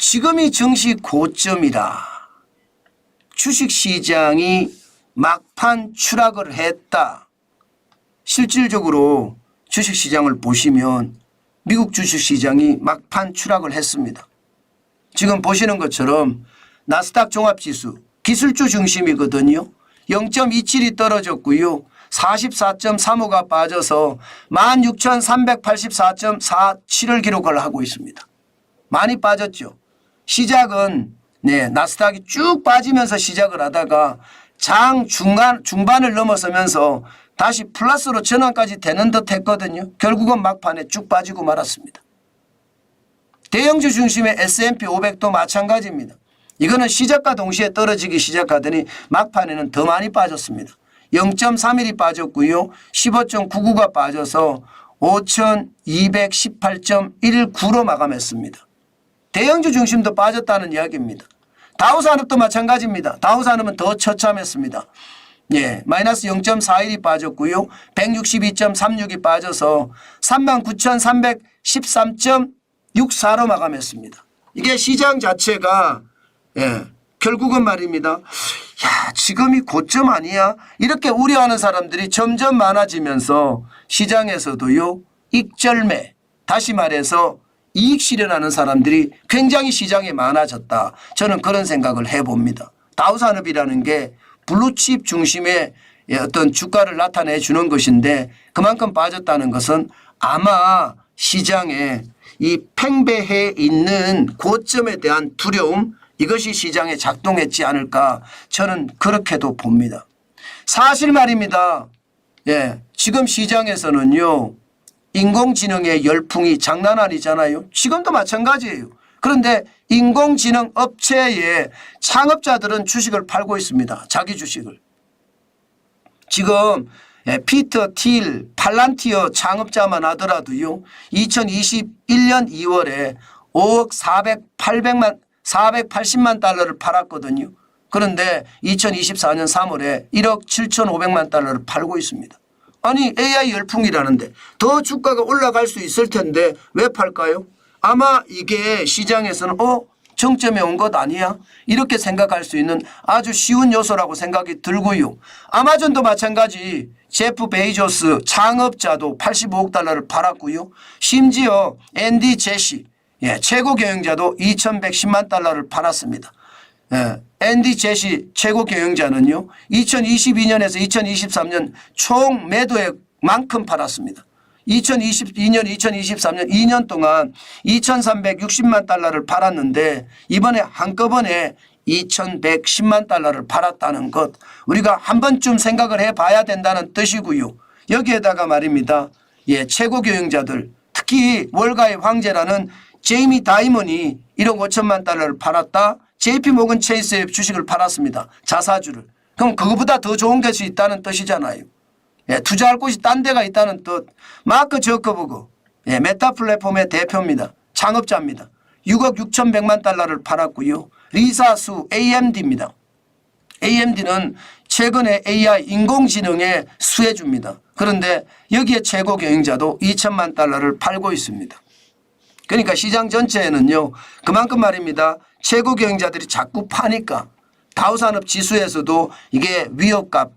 지금이 증시 고점이라 주식시장이 막판 추락을 했다. 실질적으로 주식시장을 보시면 미국 주식시장이 막판 추락을 했습니다. 지금 보시는 것처럼 나스닥 종합지수 기술주 중심이거든요. 0.27이 떨어졌고요. 44.35가 빠져서 16,384.47을 기록을 하고 있습니다. 많이 빠졌죠. 시작은 나스닥이 쭉 빠지면서 시작을 하다가 장 중반을 넘어서면서 다시 플러스로 전환까지 되는 듯 했거든요. 결국은 막판에 쭉 빠지고 말았습니다. 대형주 중심의 S&P 500도 마찬가지입니다. 이거는 시작과 동시에 떨어지기 시작하더니 막판에는 더 많이 빠졌습니다. 0.31이 빠졌고요. 15.99가 빠져서 5,218.19로 마감했습니다. 대형주 중심도 빠졌다는 이야기입니다. 다우산업도 마찬가지입니다. 다우산업은 더 처참했습니다. 마이너스 0.41이 빠졌고요. 162.36이 빠져서 39,313.64로 마감했습니다. 이게 시장 자체가 결국은 말입니다. 지금이 고점 아니야? 이렇게 우려하는 사람들이 점점 많아지면서 시장에서도요. 익절매, 다시 말해서 이익 실현하는 사람들이 굉장히 시장에 많아졌다. 저는 그런 생각을 해봅니다. 다우산업이라는 게 블루칩 중심의 어떤 주가를 나타내 주는 것인데 그만큼 빠졌다는 것은 아마 시장에 이 팽배해 있는 고점에 대한 두려움, 이것이 시장에 작동했지 않을까, 저는 그렇게도 봅니다. 사실 말입니다. 지금 시장에서는요. 인공지능의 열풍이 장난 아니잖아요. 지금도 마찬가지예요. 그런데 인공지능 업체의 창업자들은 주식을 팔고 있습니다. 자기 주식을. 지금 피터 틸 팔란티어 창업자만 하더라도요. 2021년 2월에 5억 480만 달러를 팔았거든요. 그런데 2024년 3월에 1억 7,500만 달러를 팔고 있습니다. 아니 AI 열풍이라는데 더 주가가 올라갈 수 있을 텐데 왜 팔까요? 아마 이게 시장에서는 정점에 온 것 아니야? 이렇게 생각할 수 있는 아주 쉬운 요소라고 생각이 들고요. 아마존도 마찬가지 제프 베이조스 창업자도 85억 달러를 팔았고요. 심지어 앤디 제시 최고 경영자도 2,110만 달러를 팔았습니다. 앤디 제시 최고 경영자는요. 2022년에서 2023년 총 매도액 만큼 팔았습니다. 2022년, 2023년 2년 동안 2,360만 달러를 팔았는데 이번에 한꺼번에 2,110만 달러를 팔았다는 것, 우리가 한 번쯤 생각을 해봐야 된다는 뜻이고요. 여기에다가 말입니다. 최고 경영자들, 특히 월가의 황제라는 제이미 다이먼이 1억 5천만 달러를 팔았다. JP모건 체이스의 주식을 팔았습니다. 자사주를. 그럼 그거보다 더 좋은 것이 있다는 뜻이잖아요. 투자할 곳이 딴 데가 있다는 뜻. 마크 저커버그 메타 플랫폼의 대표입니다. 창업자입니다. 6억 6,100만 달러를 팔았고요. 리사수 AMD입니다. AMD는 최근에 AI 인공지능의 수혜주입니다. 그런데 여기에 최고 경영자도 2천만 달러를 팔고 있습니다. 그러니까 시장 전체에는요. 그만큼 말입니다. 최고 경영자들이 자꾸 파니까 다우산업 지수에서도 이게 위험감,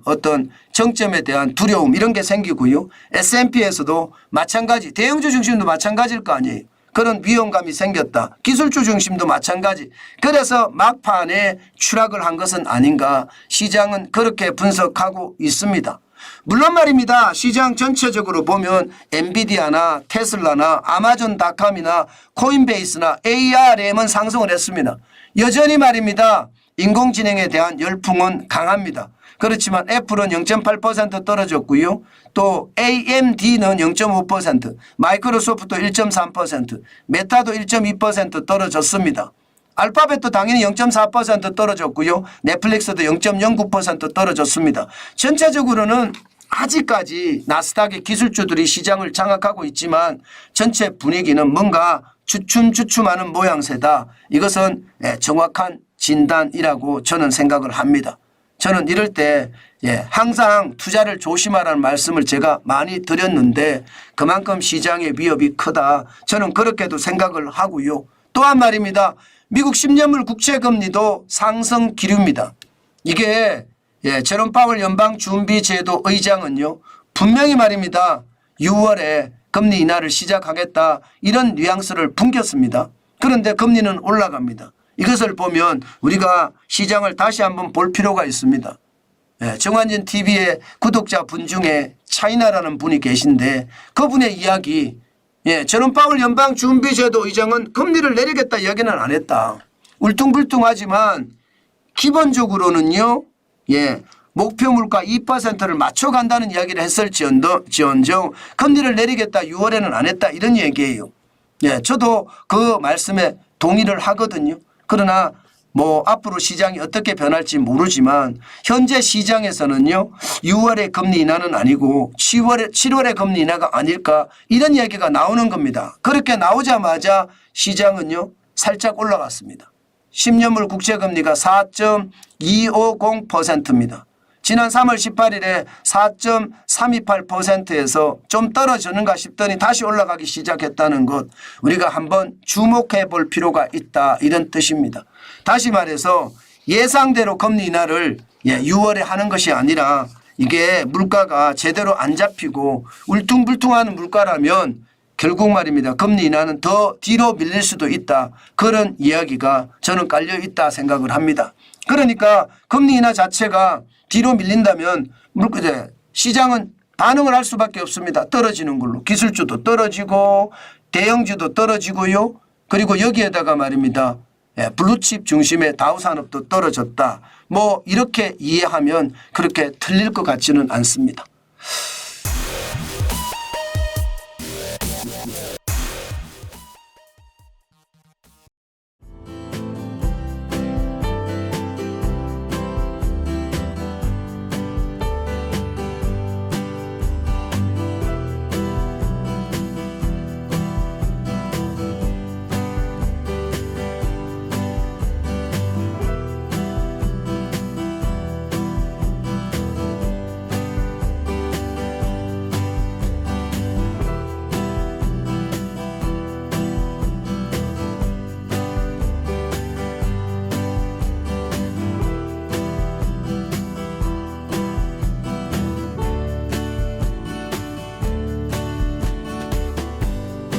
어떤 정점에 대한 두려움 이런 게 생기고요. S&P에서도 마찬가지, 대형주 중심도 마찬가지일 거 아니에요. 그런 위험감이 생겼다. 기술주 중심도 마찬가지. 그래서 막판에 추락을 한 것은 아닌가. 시장은 그렇게 분석하고 있습니다. 물론 말입니다. 시장 전체적으로 보면 엔비디아나 테슬라나 아마존닷컴이나 코인베이스나 ARM은 상승을 했습니다. 여전히 말입니다. 인공지능에 대한 열풍은 강합니다. 그렇지만 애플은 0.8% 떨어졌고요. 또 AMD는 0.5%, 마이크로소프트 1.3%, 메타도 1.2% 떨어졌습니다. 알파벳도 당연히 0.4% 떨어졌고요. 넷플릭스도 0.09% 떨어졌습니다. 전체적으로는 아직까지 나스닥의 기술주들이 시장을 장악하고 있지만 전체 분위기는 뭔가 주춤주춤하는 모양새다. 이것은 정확한 진단이라고 저는 생각을 합니다. 저는 이럴 때 항상 투자를 조심하라는 말씀을 제가 많이 드렸는데 그만큼 시장의 위협이 크다. 저는 그렇게도 생각을 하고요. 또 또한 말입니다. 미국 10년물 국채금리도 상승 기류입니다. 이게 제롬 파월 연방준비제도 의장은요 분명히 말입니다. 6월에 금리 인하를 시작하겠다 이런 뉘앙스를 풍겼습니다. 그런데 금리는 올라갑니다. 이것을 보면 우리가 시장을 다시 한번 볼 필요가 있습니다. 정환진 TV의 구독자 분 중에 차이나라는 분이 계신데 그분의 이야기 제롬 파월 연방준비제도 의장은 금리를 내리겠다 이야기는 안 했다. 울퉁불퉁하지만 기본적으로는요. 목표 물가 2%를 맞춰간다는 이야기를 했을지언정 금리를 내리겠다 6월에는 안 했다 이런 얘기예요. 저도 그 말씀에 동의를 하거든요. 그러나 뭐 앞으로 시장이 어떻게 변할지 모르지만 현재 시장에서는요 6월의 금리 인하는 아니고 7월의 금리 인하가 아닐까 이런 이야기가 나오는 겁니다. 그렇게 나오자마자 시장은요 살짝 올라갔습니다. 10년물 국채금리가 4.250%입니다. 지난 3월 18일에 4.328%에서 좀 떨어지는가 싶더니 다시 올라가기 시작했다는 것 우리가 한번 주목해 볼 필요가 있다 이런 뜻입니다. 다시 말해서 예상대로 금리 인하를 6월에 하는 것이 아니라 이게 물가가 제대로 안 잡히고 울퉁불퉁하는 물가라면 결국 말입니다. 금리 인하는 더 뒤로 밀릴 수도 있다. 그런 이야기가 저는 깔려 있다 생각을 합니다. 그러니까 금리 인하 자체가 뒤로 밀린다면 시장은 반응을 할 수밖에 없습니다. 떨어지는 걸로. 기술주도 떨어지고 대형주도 떨어지고요. 그리고 여기에다가 말입니다. 블루칩 중심의 다우산업도 떨어졌다. 뭐 이렇게 이해하면 그렇게 틀릴 것 같지는 않습니다.